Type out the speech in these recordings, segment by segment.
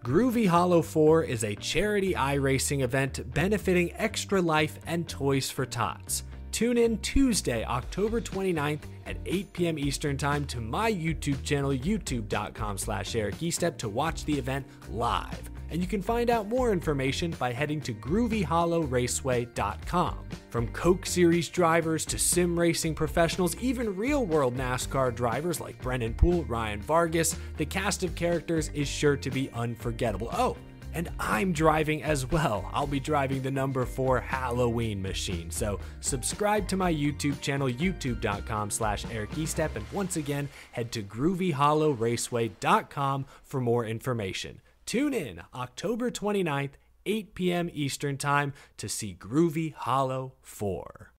Groovy Hollow 4 is a charity iRacing event benefiting Extra Life and Toys for Tots. Tune in Tuesday, October 29th at 8 p.m. Eastern Time to my YouTube channel, youtube.com/EricEstep, to watch the event live. And you can find out more information by heading to groovyhollowraceway.com. From Coke Series drivers to sim racing professionals, even real-world NASCAR drivers like Brennan Poole, Ryan Vargas, the cast of characters is sure to be unforgettable. Oh, and I'm driving as well. I'll be driving the number 4 Halloween machine. So subscribe to my YouTube channel, youtube.com/EricEstep, and once again, head to groovyhollowraceway.com for more information. Tune in October 29th, 8 p.m. Eastern Time to see Groovy Hollow 4.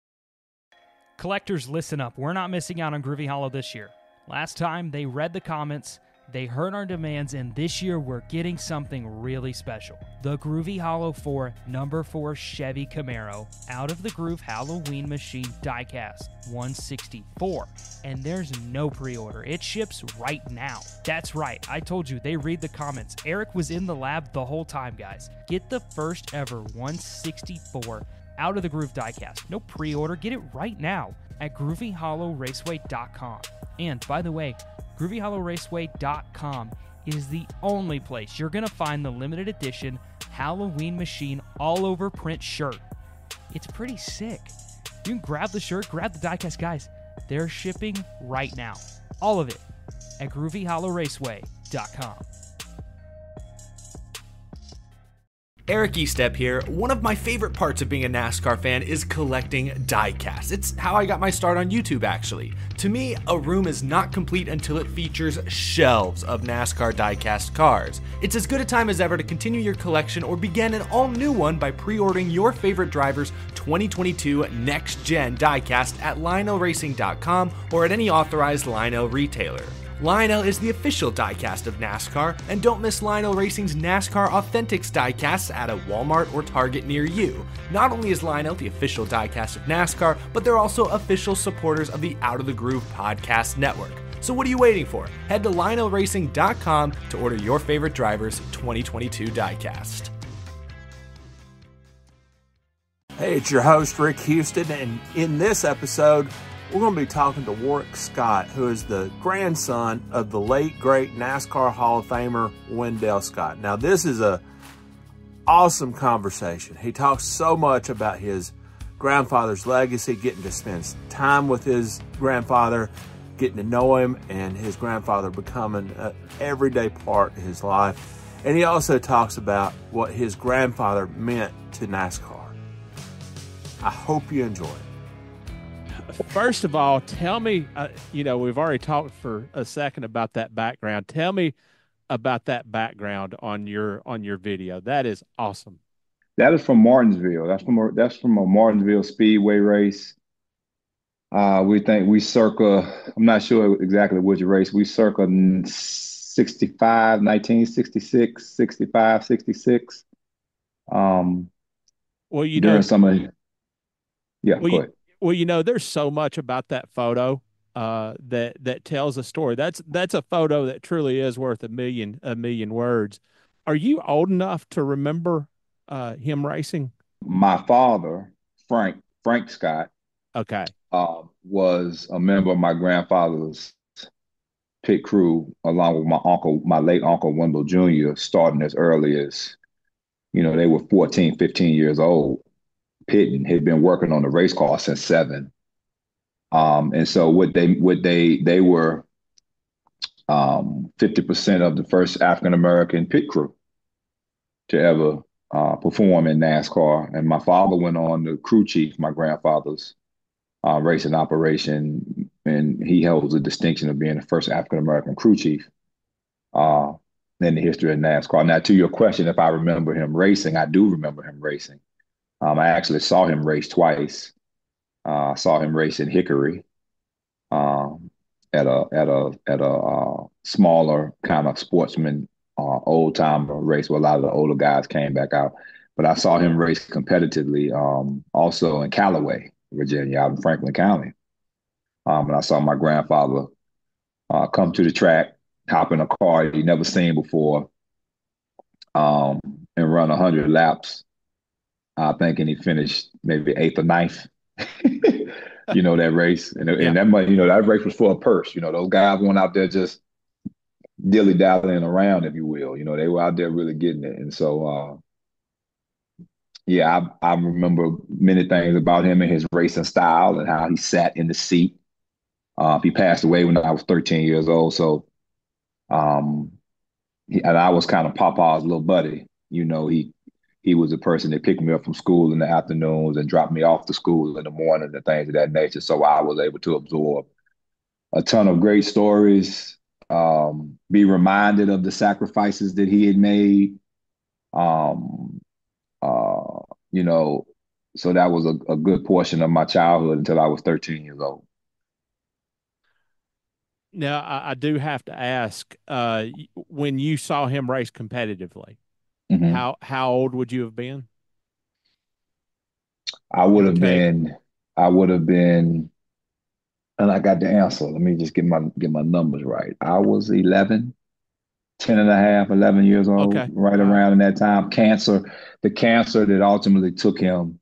Collectors, listen up. We're not missing out on Groovy Hollow this year. Last time, they read the comments, they heard our demands, and this year we're getting something really special. The Groovy Hollow 4 number 4 Chevy Camaro Out of the Groove Halloween Machine Diecast 164. And there's no pre-order. It ships right now. That's right. I told you, they read the comments. Eric was in the lab the whole time, guys. Get the first ever 164 Out of the Groove Diecast. No pre-order. Get it right now at groovyhollowraceway.com. And by the way, groovyhollowraceway.com is the only place you're going to find the limited edition Halloween Machine all over print shirt. It's pretty sick. You can grab the shirt, grab the diecast, guys. They're shipping right now. All of it at groovyhollowraceway.com. Eric Estep here. One of my favorite parts of being a NASCAR fan is collecting diecasts. It's how I got my start on YouTube, actually. To me, a room is not complete until it features shelves of NASCAR diecast cars. It's as good a time as ever to continue your collection or begin an all-new one by pre-ordering your favorite driver's 2022 Next Gen diecast at lionelracing.com or at any authorized Lionel retailer. Lionel is the official diecast of NASCAR, and don't miss Lionel Racing's NASCAR Authentics diecasts at a Walmart or Target near you. Not only is Lionel the official diecast of NASCAR, but they're also official supporters of the Out of the Groove podcast network. So what are you waiting for? Head to lionelracing.com to order your favorite driver's 2022 diecast. Hey, it's your host, Rick Houston, and in this episode, we're going to be talking to Warrick Scott, who is the grandson of the late, great NASCAR Hall of Famer, Wendell Scott. Now, this is a awesome conversation. He talks so much about his grandfather's legacy, getting to spend time with his grandfather, getting to know him, and his grandfather becoming an everyday part of his life. And he also talks about what his grandfather meant to NASCAR. I hope you enjoy it. First of all, tell me, we've already talked for a second about that background. Tell me about that background on your video. That is awesome. That is from Martinsville. That's from a Martinsville Speedway race. We circa, I'm not sure exactly which race. We circa 1966, 65, 66. Well, during some of, yeah, well, go ahead. Well, there's so much about that photo that tells a story. That's a photo that truly is worth a million words. Are you old enough to remember him racing? My father, Frank Scott, okay, was a member of my grandfather's pit crew, along with my late uncle Wendell Jr., starting as early as, they were 14, 15 years old. Pitting had been working on the race car since 7. And so they were 50% of the first African-American pit crew to ever perform in NASCAR. And my father went on the crew chief, my grandfather's racing operation, and he holds the distinction of being the first African-American crew chief in the history of NASCAR. Now, to your question, if I remember him racing, I do remember him racing. I actually saw him race twice. Saw him race in Hickory at a smaller kind of sportsman old timer race where a lot of the older guys came back out. But I saw him race competitively also in Callaway, Virginia, out in Franklin County. And I saw my grandfather come to the track, hop in a car he'd never seen before, um, and run 100 laps. I think, and he finished maybe eighth or ninth. That race, and Yeah. that might, that race was for a purse. Those guys weren't out there just dilly dallying around, if you will. They were out there really getting it, and so yeah, I remember many things about him and his racing style and how he sat in the seat. He passed away when I was 13 years old, so um, and I was kind of Papa's little buddy. He was a person that picked me up from school in the afternoons and dropped me off to school in the morning and things of that nature. So I was able to absorb a ton of great stories, be reminded of the sacrifices that he had made. Um, uh, you know, so that was a good portion of my childhood until I was 13 years old. Now, I do have to ask, when you saw him race competitively, Hmm. how old would you have been? I would Give or have take. been, I would have been, and I got the answer. Let me just get my numbers right. I was 11, 10 and a half, 11 years old, Okay. right All right. around in that time. The cancer that ultimately took him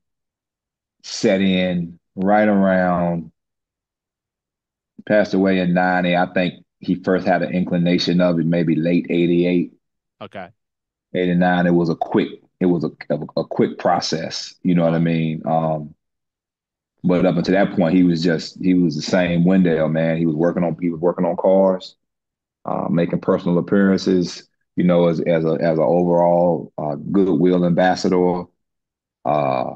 set in right around, passed away in 90. I think he first had an inclination of it maybe late 88, Okay. 89. It was a quick process, you know what I Right. mean? But up until that point, he was the same Wendell, man. He was working on cars, making personal appearances, as an overall goodwill ambassador. Uh,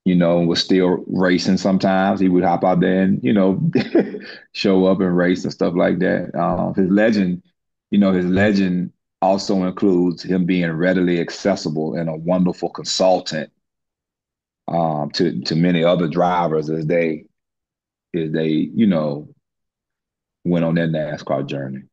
was still racing sometimes. He would hop out there and, show up and race and stuff like that. His legend also includes him being readily accessible and a wonderful consultant to many other drivers as they went on their NASCAR journey.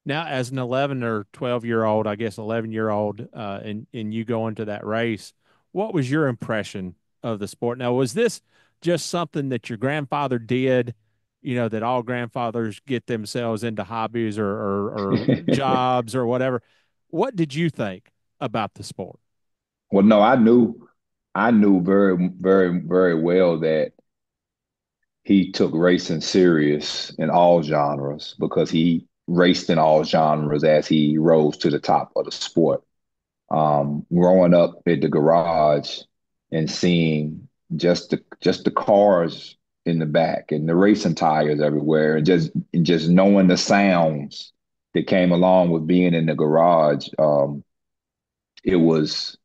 Now, as an 11 or 12-year-old, I guess 11-year-old, and you go into that race, what was your impression of the sport? Now, was this just something that your grandfather did, that all grandfathers get themselves into hobbies or jobs or whatever? What did you think about the sport? Well, no, I knew very, very, very well that he took racing serious in all genres because he raced in all genres as he rose to the top of the sport. Growing up at the garage and seeing just the cars in the back and the racing tires everywhere, and just knowing the sounds that came along with being in the garage, it was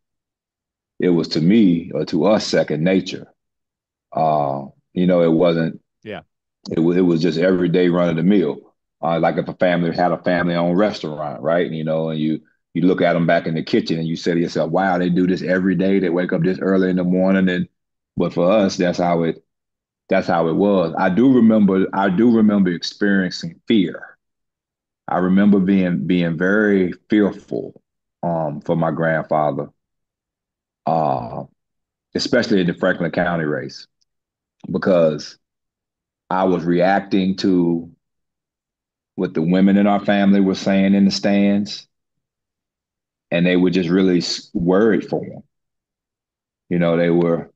it was to me or to us second nature. It wasn't. Yeah. It was just everyday run of the mill. Like if a family had a family-owned restaurant, right? And you look at them back in the kitchen and you say to yourself, "Wow, they do this every day. They wake up this early in the morning." But for us, that's how it was. I do remember experiencing fear. I remember being very fearful for my grandfather, uh, especially in the Franklin County race, because I was reacting to what the women in our family were saying in the stands, and they were just really worried for him. They were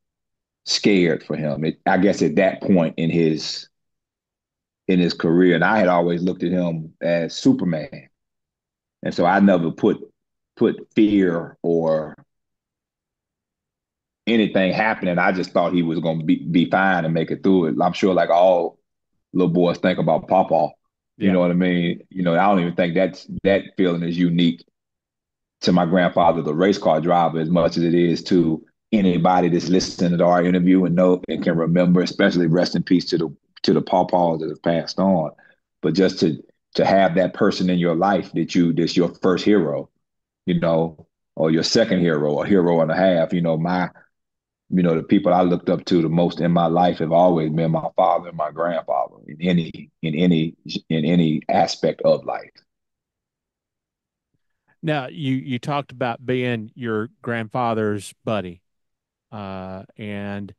scared for him. I guess at that point in his career, and I had always looked at him as Superman, and so I never put fear or anything happening. I just thought he was going to be fine and make it through it. I'm sure, like all little boys think about Papa. You Yeah. know what I mean? I don't even think that feeling is unique to my grandfather, the race car driver, as much as it is to anybody that's listening to our interview and know and can remember, especially rest in peace to the pawpaws that have passed on. But just to have that person in your life that's your first hero, you know, or your second hero, or hero and a half. The people I looked up to the most in my life have always been my father and my grandfather in any aspect of life. Now, you talked about being your grandfather's buddy, and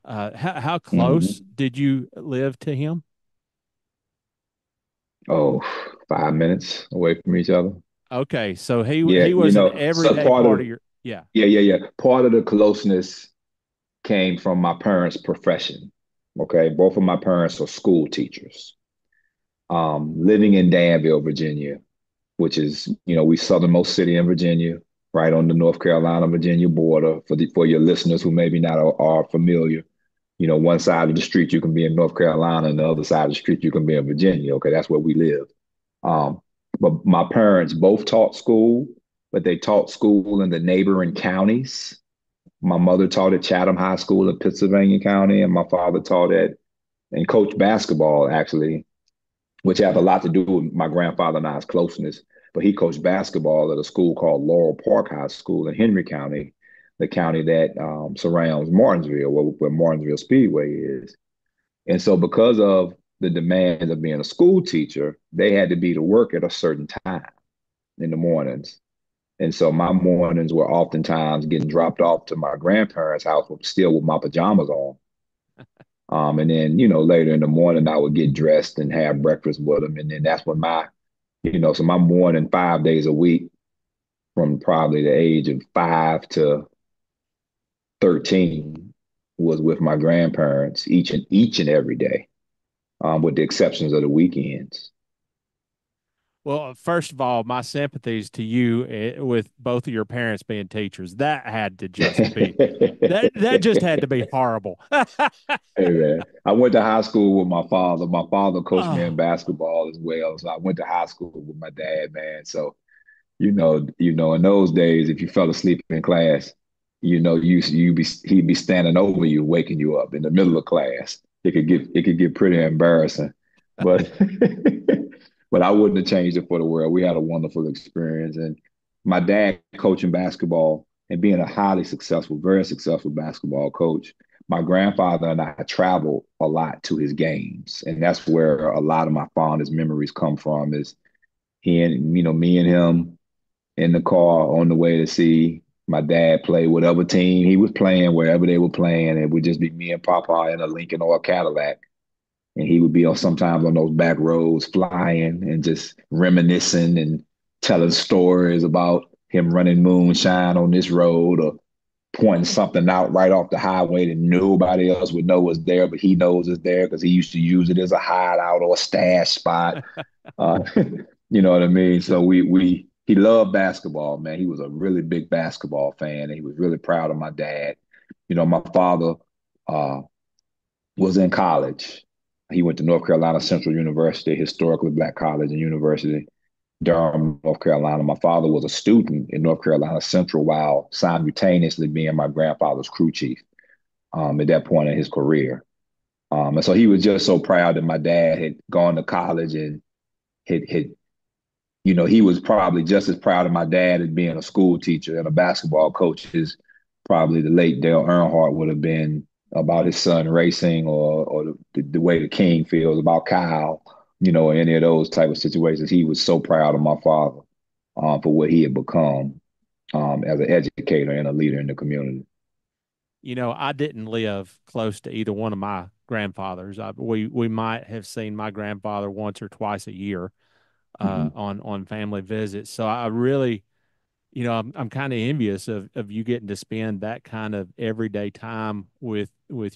how close Hmm. did you live to him? Oh, 5 minutes away from each other. Okay, so Yeah, he you was an know, so everyday part part of of your yeah. yeah. Part of the closeness came from my parents' profession. Okay, both of my parents are school teachers. Living in Danville, Virginia, which is, we southernmost city in Virginia, right on the North Carolina Virginia border. For your listeners who maybe not are familiar, one side of the street you can be in North Carolina, and the other side of the street you can be in Virginia. Okay, that's where we live. Um, but my parents both taught school, but they taught school in the neighboring counties. My mother taught at Chatham High School in Pennsylvania County, and my father taught at and coached basketball actually, which has a lot to do with my grandfather and I's closeness. But he coached basketball at a school called Laurel Park High School in Henry County, the county that surrounds Martinsville, where Martinsville Speedway is. And so, because of the demands of being a school teacher, they had to be to work at a certain time in the mornings. And so, my mornings were oftentimes getting dropped off to my grandparents' house, still with my pajamas on. And then, later in the morning, I would get dressed and have breakfast with them. And then that's when so my morning 5 days a week from probably the age of 5 to 13 was with my grandparents each and every day, with the exceptions of the weekends. Well, first of all, my sympathies to you with both of your parents being teachers. That had to just be that just had to be horrible. Hey man, I went to high school with my father. My father coached me in Oh, basketball as well, so I went to high school with my dad, man. So in those days, if you fell asleep in class, he'd be standing over you, waking you up in the middle of class. It could get pretty embarrassing, but but I wouldn't have changed it for the world. We had a wonderful experience, and my dad coaching basketball and being a highly successful, very successful basketball coach. My grandfather and I traveled a lot to his games, and that's where a lot of my fondest memories come from. Is he and me and him in the car on the way to see my dad play whatever team he was playing, wherever they were playing. It would just be me and Papa in a Lincoln or a Cadillac. And he would be on sometimes on those back roads flying and just reminiscing and telling stories about him running moonshine on this road or pointing something out right off the highway that nobody else would know was there, but he knows it's there because he used to use it as a hideout or a stash spot. Uh, you know what I mean? So he loved basketball, man. He was a really big basketball fan, and he was really proud of my dad. My father uh, was in college. He went to North Carolina Central University, historically black college and university, Durham, North Carolina. My father was a student in North Carolina Central while simultaneously being my grandfather's crew chief at that point in his career. And so he was just so proud that my dad had gone to college and had he was probably just as proud of my dad as being a school teacher and a basketball coach as probably the late Dale Earnhardt would have been about his son racing or the way the King feels about Kyle, or any of those type of situations. He was so proud of my father for what he had become as an educator and a leader in the community. I didn't live close to either one of my grandfathers. We might have seen my grandfather once or twice a year Mm-hmm. on family visits. So I really, I'm kind of envious of you getting to spend that kind of everyday time with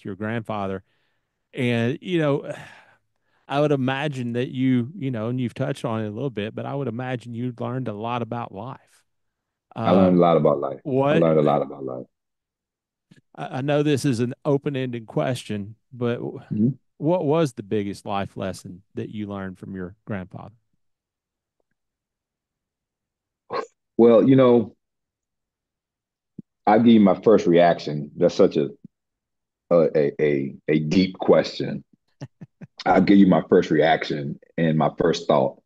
your grandfather. And I would imagine that and you've touched on it a little bit, but I would imagine you learned a lot about life. I Uh, learned a lot about life. I what learned a lot about life. I know this is an open-ended question, but Mm-hmm. what was the biggest life lesson that you learned from your grandfather? Well, I'll give you my first reaction. That's such a deep question. I'll give you my first reaction and my first thought.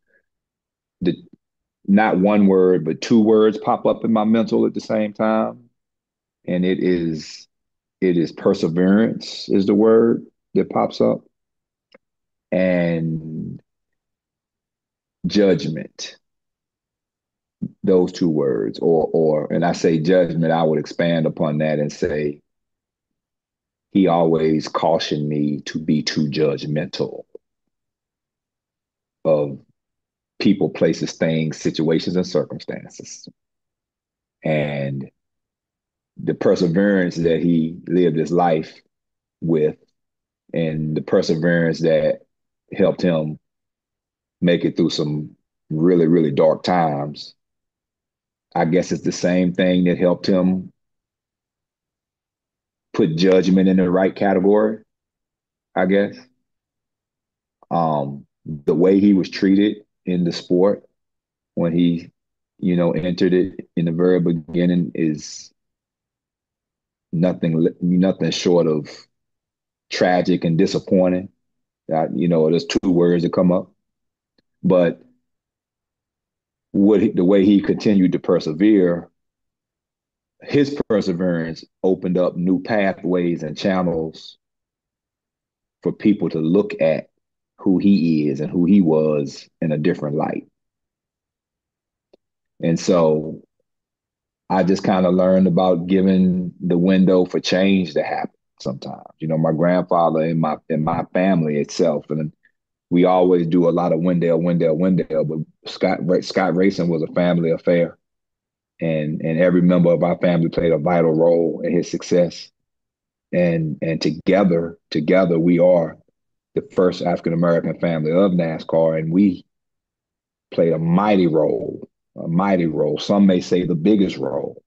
The, Not one word, but two words pop up in my mental at the same time. And it is perseverance is the word that pops up, and judgment. Those two words, and I say judgment, I would expand upon that and say he always cautioned me to be too judgmental of people, places, things, situations, and circumstances. And the perseverance that he lived his life with, and the perseverance that helped him make it through some really, really dark times, I guess it's the same thing that helped him put judgment in the right category, I guess. The way he was treated in the sport when he, entered it in the very beginning is nothing short of tragic and disappointing. There's two words that come up, but the way he continued to persevere, his perseverance opened up new pathways and channels for people to look at who he is and who he was in a different light. And so I just kind of learned about giving the window for change to happen sometimes. My grandfather and my family itself, and we always do a lot of Wendell, but Scott racing was a family affair. And every member of our family played a vital role in his success. And together we are the first African American family of NASCAR, and we played a mighty role, a mighty role. Some may say the biggest role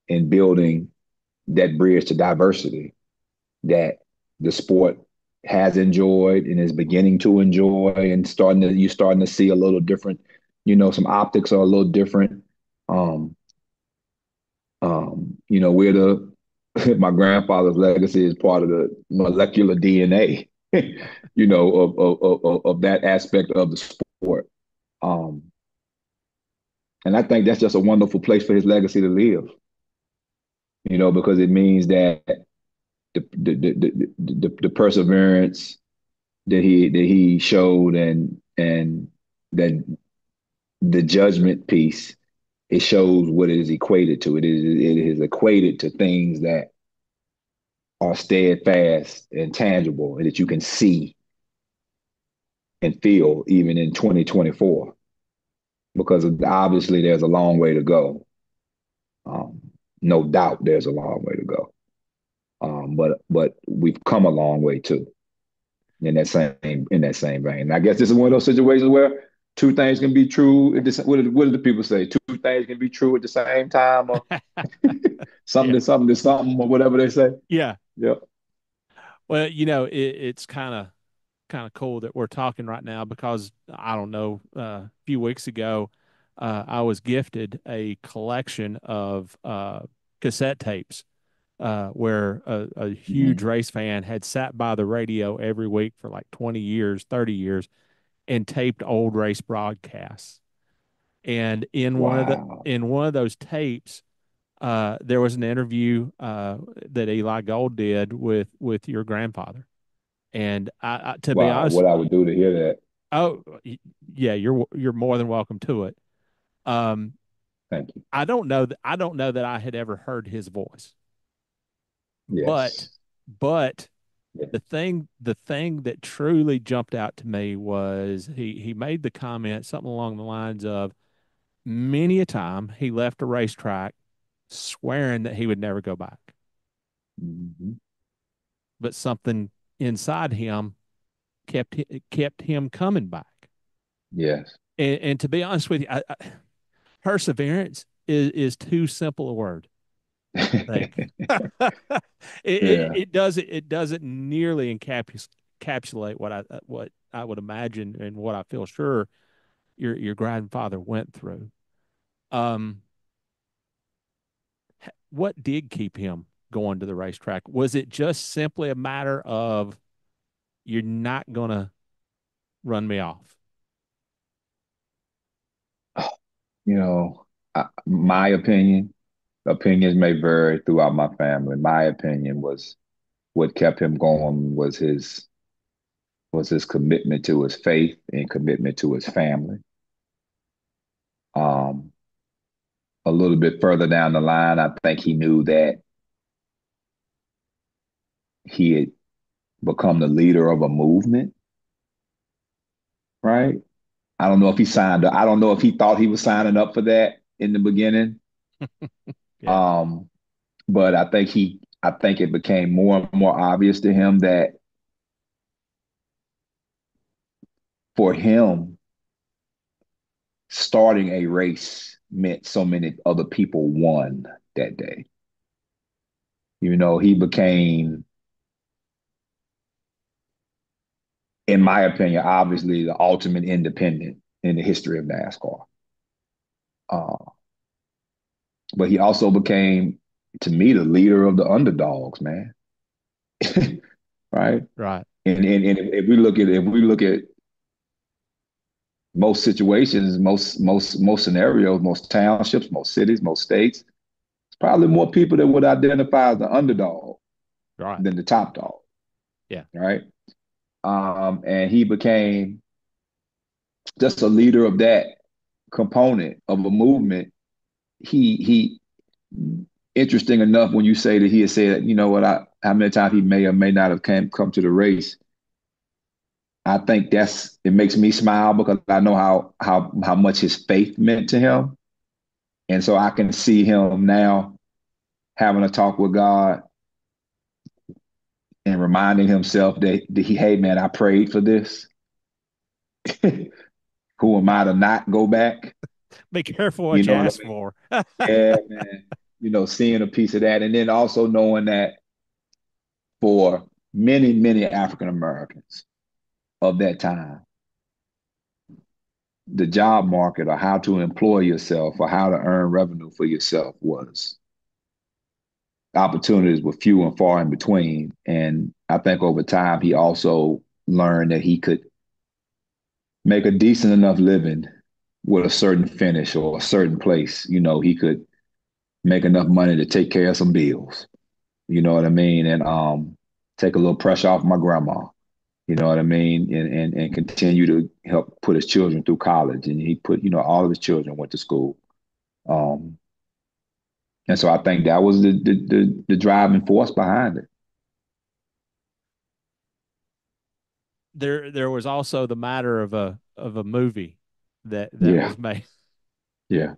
in building that bridge to diversity that the sport has enjoyed and is beginning to enjoy, and you're starting to see a little different, some optics are a little different. We're my grandfather's legacy is part of the molecular DNA, of that aspect of the sport. And I think that's just a wonderful place for his legacy to live, because it means that the perseverance that he showed, and that the judgment piece, it shows what it is equated to. It is equated to things that are steadfast and tangible, and that you can see and feel even in 2024, because obviously there's a long way to go. No doubt there's a long way to go. But we've come a long way too, in that same vein. And I guess this is one of those situations where two things can be true. What do the people say? Two things can be true at the same time, or something to something to something, or whatever they say. Yeah. Yep. Well, it's kind of cool that we're talking right now, because I don't know, a few weeks ago, I was gifted a collection of cassette tapes, where a huge race fan had sat by the radio every week for like 20 years, 30 years, and taped old race broadcasts. And Wow. in one of those tapes, there was an interview that Eli Gold did with your grandfather. And to be Wow. honest, What I would do to hear that. oh yeah, you're more than welcome to it. Um, Thank you. I don't know that I had ever heard his voice, but Yes. but Yeah. the thing that truly jumped out to me was he made the comment something along the lines of, many a time he left a racetrack swearing that he would never go back, Mm-hmm. but something inside him kept him coming back. Yes. And to be honest with you, perseverance is too simple a word, I think. Yeah. It doesn't nearly encapsulate what I would imagine and what I feel sure your grandfather went through. Um, what did keep him going to the racetrack? Was it just simply a matter of, you're not gonna run me off? You know, my opinions may vary throughout my family. My opinion was what kept him going was his commitment to his faith and commitment to his family. Um, a little bit further down the line, I think he knew that he had become the leader of a movement, right? I don't know if he signed up. I don't know if he thought he was signing up for that in the beginning. Yeah. Um, but I think it became more and more obvious to him that for him, starting a race meant so many other people won that day. He became, in my opinion, obviously the ultimate independent in the history of NASCAR. Uh, but he also became, to me, the leader of the underdogs, man. Right? Right. And if we look at most situations, most scenarios, most townships, most cities, most states, it's probably more people that would identify as the underdog Right. than the top dog. Yeah. Right? And he became just a leader of that component of a movement. He interesting enough when you say that he had said, how many times he may or may not have come to the race. I think it makes me smile because I know how much his faith meant to him. And so I can see him now having a talk with God and reminding himself that hey man, I prayed for this. Who am I to not go back? Be careful You what you know what I ask mean? for. Yeah, man. Seeing a piece of that. And then also knowing that for many, many African Americans of that time, the job market or how to employ yourself or how to earn revenue for yourself was opportunities were few and far in between. And I think over time, he also learned that he could make a decent enough living with a certain finish or a certain place. He could make enough money to take care of some bills. You know what I mean? And take a little pressure off my grandma. You know what I mean? And continue to help put his children through college. And he put, all of his children went to school. Um, and so I think that was the driving force behind it. There was also the matter of a movie that Yeah, was made. yeah,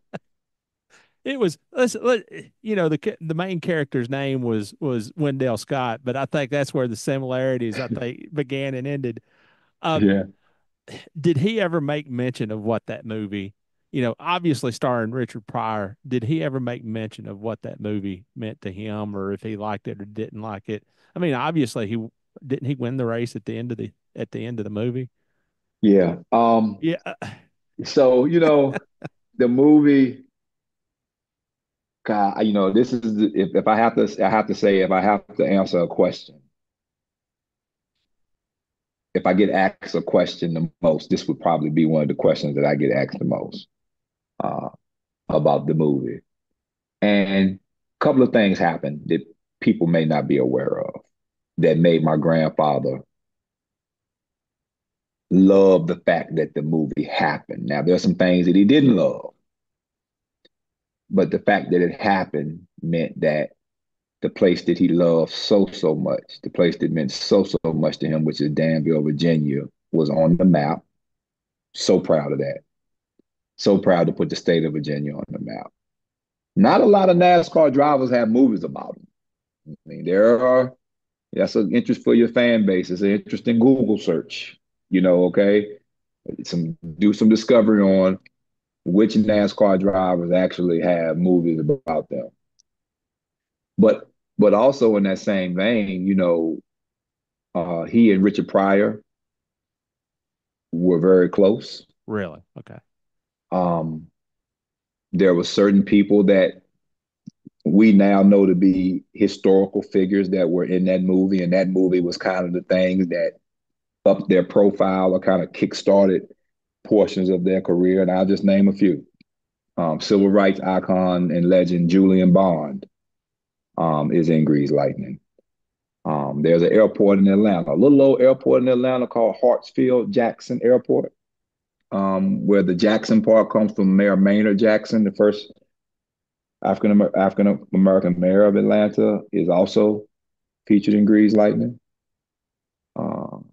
It was the main character's name was Wendell Scott, but I think that's where the similarities I think began and ended. Uh, yeah. did he ever make mention of what that movie, obviously starring Richard Pryor, did he ever make mention of what that movie meant to him or if he liked it or didn't like it? I mean, obviously he win the race at the end of the movie? Yeah. Yeah. So, the movie, God, this is if I have to say if I have to answer a question, if I get asked a question the most, this would probably be one of the questions that I get asked the most uh, about the movie. And a couple of things happened that people may not be aware of that made my grandfather love the fact that the movie happened. Now, there's some things that he didn't love, but the fact that it happened meant that the place that he loved so much, the place that meant so much to him, which is Danville, Virginia, was on the map. So proud of that. So proud to put the state of Virginia on the map. Not a lot of NASCAR drivers have movies about them. I mean, that's an interest for your fan base. It's an interesting Google search, okay? Do some discovery on which NASCAR drivers actually have movies about them. But also in that same vein, he and Richard Pryor were very close. Really? Okay. Um, there were certain people that we now know to be historical figures that were in that movie, and that movie was kind of the things that upped their profile or kind of kickstarted portions of their career. And I'll just name a few. Civil rights icon and legend Julian Bond is in Grease Lightning. There's an airport in Atlanta, a little old airport in Atlanta called Hartsfield-Jackson Airport, where the Jackson part comes from Mayor Maynard Jackson, the first African American mayor of Atlanta, is also featured in Grease Lightning. Um,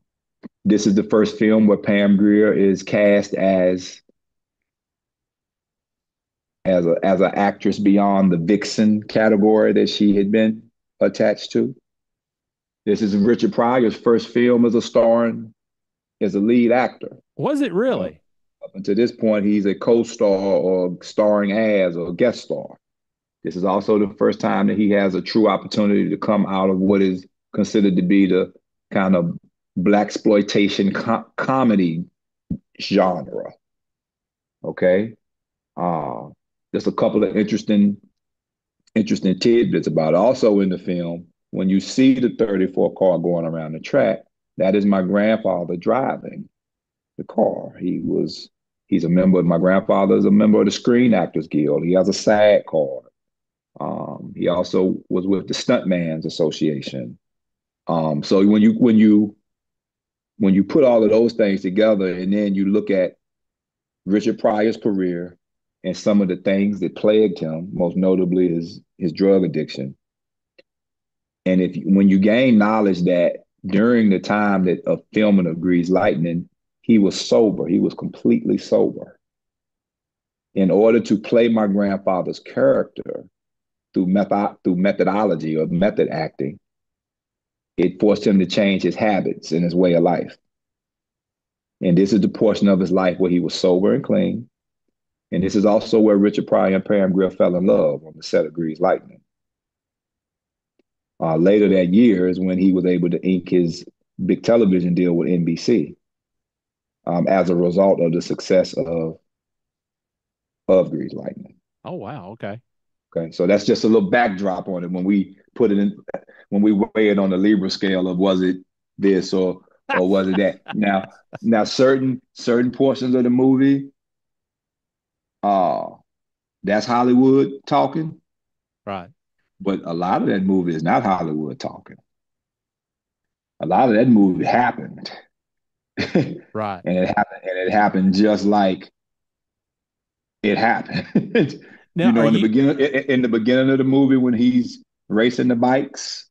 This is the first film where Pam Grier is cast as an actress beyond the vixen category that she had been attached to. This is Richard Pryor's first film as a lead actor. Was it really? Up until this point, he's a co-star or starring as or guest star. This is also the first time that he has a true opportunity to come out of what is considered to be the kind of blaxploitation comedy genre. Okay, just a couple of interesting tidbits about it. Also in the film, when you see the 34 car going around the track, that is my grandfather driving the car. He's a member. My grandfather is a member of the Screen Actors Guild. He has a SAG card. He also was with the Stuntman's Association. So when you put all of those things together, and then you look at Richard Pryor's career and some of the things that plagued him, most notably his drug addiction, and when you gain knowledge that during the time that of filming of Grease Lightning, he was sober, he was completely sober. In order to play my grandfather's character through methodology or method acting, it forced him to change his habits and his way of life. And this is the portion of his life where he was sober and clean. And this is also where Richard Pryor and Pam Grier fell in love, on the set of Grease Lightning. Later that year is when he was able to ink his big television deal with NBC, as a result of the success of Grease Lightning. Oh, wow. Okay. Okay. So that's just a little backdrop on it when we weigh it on the Libra scale of was it this or was it that. Now certain portions of the movie, that's Hollywood talking. Right. But a lot of that movie is not Hollywood talking. A lot of that movie happened. Right. And it happened just like it happened. Now, in the beginning of the movie when he's racing the bikes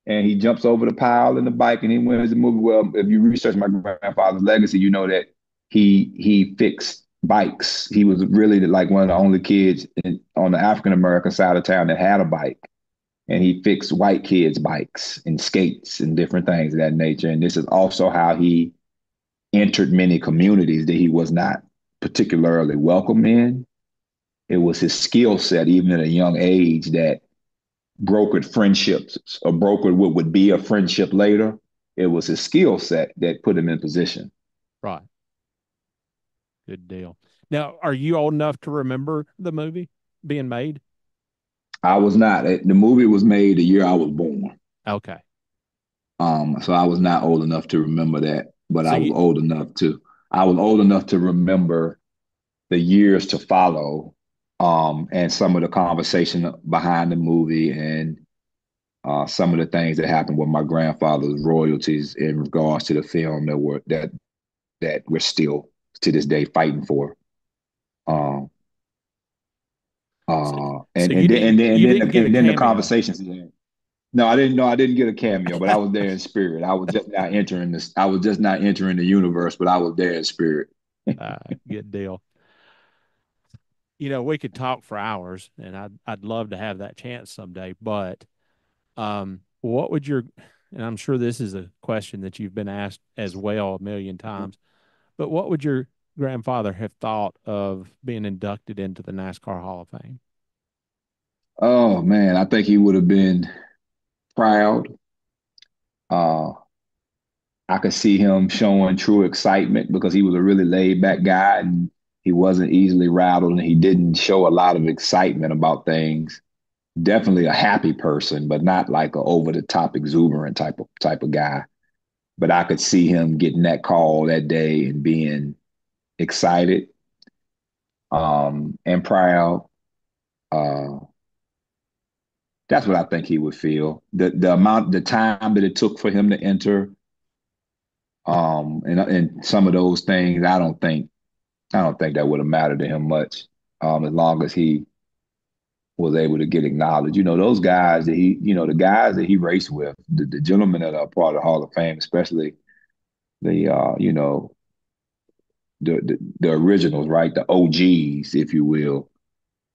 and he jumps over the pile in the bike and he wins the movie. Well, if you research my grandfather's legacy, you know that he fixed bikes. He was really like one of the only kids on the African American side of town that had a bike, and he fixed white kids' bikes and skates and different things of that nature. And this is also how he entered many communities that he was not particularly welcome in. It was his skill set, even at a young age, that brokered friendships or brokered what would be a friendship later. It was his skill set that put him in position. Right. Good deal. Now, are you old enough to remember the movie being made? I was not. The movie was made the year I was born. Okay. So I was not old enough to remember that, but I was old enough to remember the years to follow, and some of the conversation behind the movie and some of the things that happened with my grandfather's royalties in regards to the film that we're still to this day fighting for. And then the conversations. No, I didn't know. I didn't get a cameo, but I was there in spirit. I was just not entering this. I was just not entering the universe, but I was there in spirit. Good deal. We could talk for hours, and I'd love to have that chance someday. But what would and I'm sure this is a question that you've been asked as well a million times, but what would your grandfather have thought of being inducted into the NASCAR Hall of Fame? Oh man, I think he would have been proud. I could see him showing true excitement because he was a really laid back guy and he wasn't easily rattled and he didn't show a lot of excitement about things. Definitely a happy person, but not like a over the top exuberant type of guy. But I could see him getting that call that day and being excited, and proud. That's what I think he would feel. The time that it took for him to enter, and some of those things, I don't think that would have mattered to him much, as long as he was able to get acknowledged. Those guys the guys that he raced with, the gentlemen that are part of the Hall of Fame, especially the the originals, right? The OGs, if you will.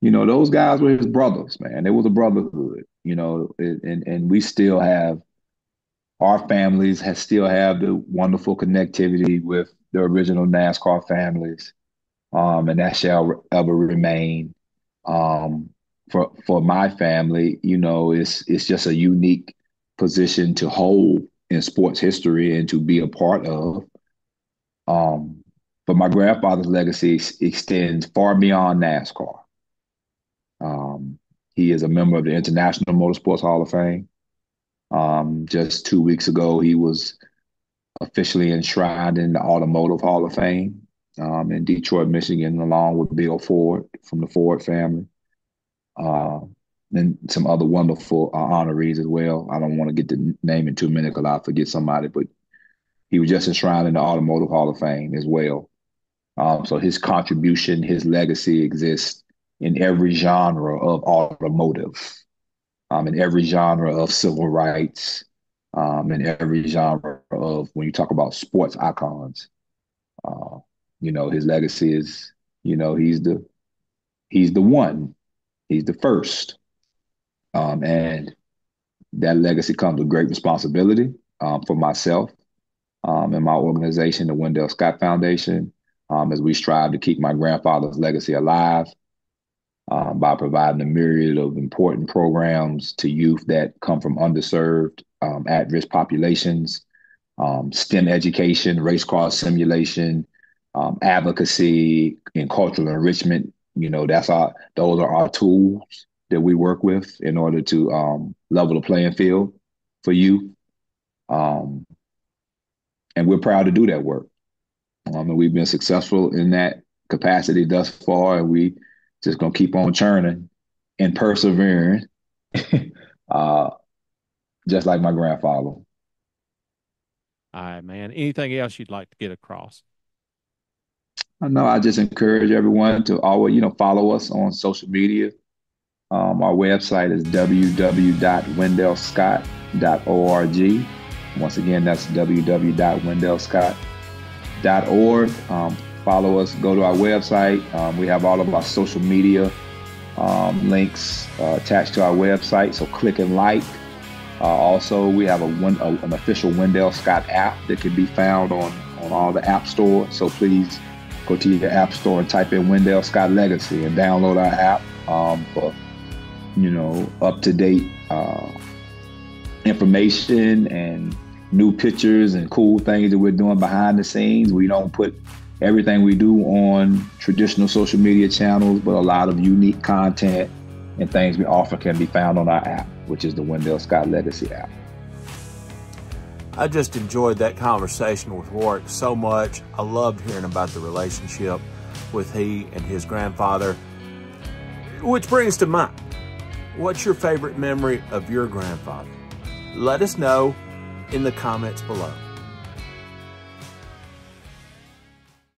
Those guys were his brothers, man. It was a brotherhood, and we still have our families still have the wonderful connectivity with the original NASCAR families, and that shall ever remain. Um, for my family, it's just a unique position to hold in sports history and to be a part of. But my grandfather's legacy extends far beyond NASCAR. He is a member of the International Motorsports Hall of Fame. Just 2 weeks ago, he was officially enshrined in the Automotive Hall of Fame in Detroit, Michigan, along with Bill Ford from the Ford family, and some other wonderful honorees as well. I don't want to get the name in 2 minutes because I'll forget somebody, but he was just enshrined in the Automotive Hall of Fame as well. So his contribution, his legacy exists in every genre of automotive, in every genre of civil rights, in every genre of when you talk about sports icons. His legacy is, he's the one, he's the first, and that legacy comes with great responsibility for myself and my organization, the Wendell Scott Foundation, as we strive to keep my grandfather's legacy alive by providing a myriad of important programs to youth that come from underserved, at-risk populations, STEM education, race car simulation, advocacy, and cultural enrichment. Those are our tools that we work with in order to level the playing field for youth. And we're proud to do that work. And we've been successful in that capacity thus far, and we just gonna keep on churning and persevering, just like my grandfather. All right, man. Anything else you'd like to get across? I just encourage everyone to always, follow us on social media. Our website is www.wendellscott.org. Once again, that's www.wendellscott.org. Follow us, go to our website. We have all of our social media links attached to our website, so click and like. Also, we have an official Wendell Scott app that can be found on all the app stores. So please go to your app store and type in Wendell Scott Legacy and download our app for up-to-date information and new pictures and cool things that we're doing behind the scenes. We don't put everything we do on traditional social media channels, but a lot of unique content and things we offer can be found on our app, which is the Wendell Scott Legacy app. I just enjoyed that conversation with Warrick so much. I loved hearing about the relationship with he and his grandfather, which brings to mind, what's your favorite memory of your grandfather? Let us know in the comments below.